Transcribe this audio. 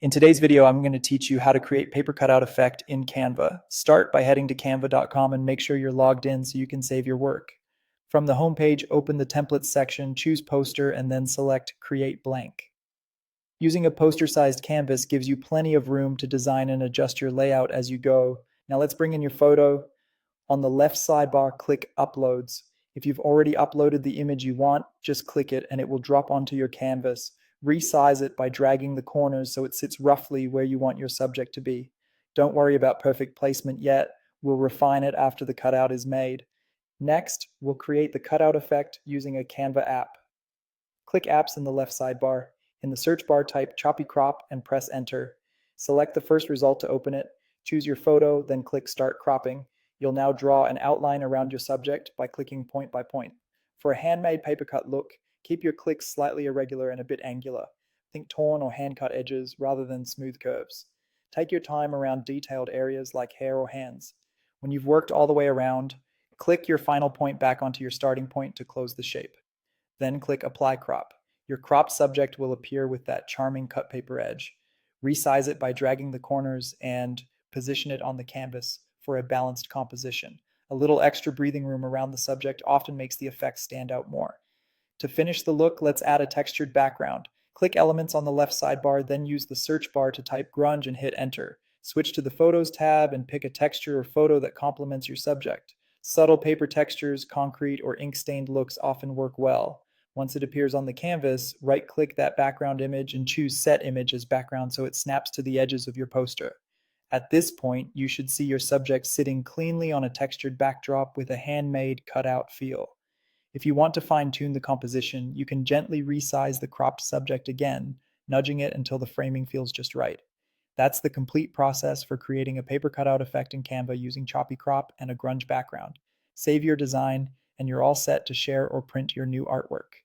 In today's video, I'm going to teach you how to create paper cutout effect in Canva. Start by heading to canva.com and make sure you're logged in so you can save your work. From the home page, open the templates section, choose poster, and then select Create Blank. Using a poster-sized canvas gives you plenty of room to design and adjust your layout as you go. Now let's bring in your photo. On the left sidebar, click Uploads. If you've already uploaded the image you want, just click it and it will drop onto your canvas. Resize it by dragging the corners so it sits roughly where you want your subject to be. Don't worry about perfect placement yet. We'll refine it after the cutout is made. Next, we'll create the cutout effect using a Canva app. Click Apps in the left sidebar. In the search bar, type Choppy Crop and press Enter. Select the first result to open it. Choose your photo, then click Start Cropping. You'll now draw an outline around your subject by clicking point by point. For a handmade paper cut look, keep your clicks slightly irregular and a bit angular. Think torn or hand-cut edges rather than smooth curves. Take your time around detailed areas like hair or hands. When you've worked all the way around, click your final point back onto your starting point to close the shape. Then click Apply Crop. Your cropped subject will appear with that charming cut paper edge. Resize it by dragging the corners and position it on the canvas for a balanced composition. A little extra breathing room around the subject often makes the effect stand out more. To finish the look, let's add a textured background. Click Elements on the left sidebar, then use the search bar to type grunge and hit Enter. Switch to the Photos tab and pick a texture or photo that complements your subject. Subtle paper textures, concrete, or ink-stained looks often work well. Once it appears on the canvas, right-click that background image and choose Set Image as background so it snaps to the edges of your poster. At this point, you should see your subject sitting cleanly on a textured backdrop with a handmade, cut-out feel. If you want to fine-tune the composition, you can gently resize the cropped subject again, nudging it until the framing feels just right. That's the complete process for creating a paper cutout effect in Canva using Choppy Crop and a grunge background. Save your design, and you're all set to share or print your new artwork.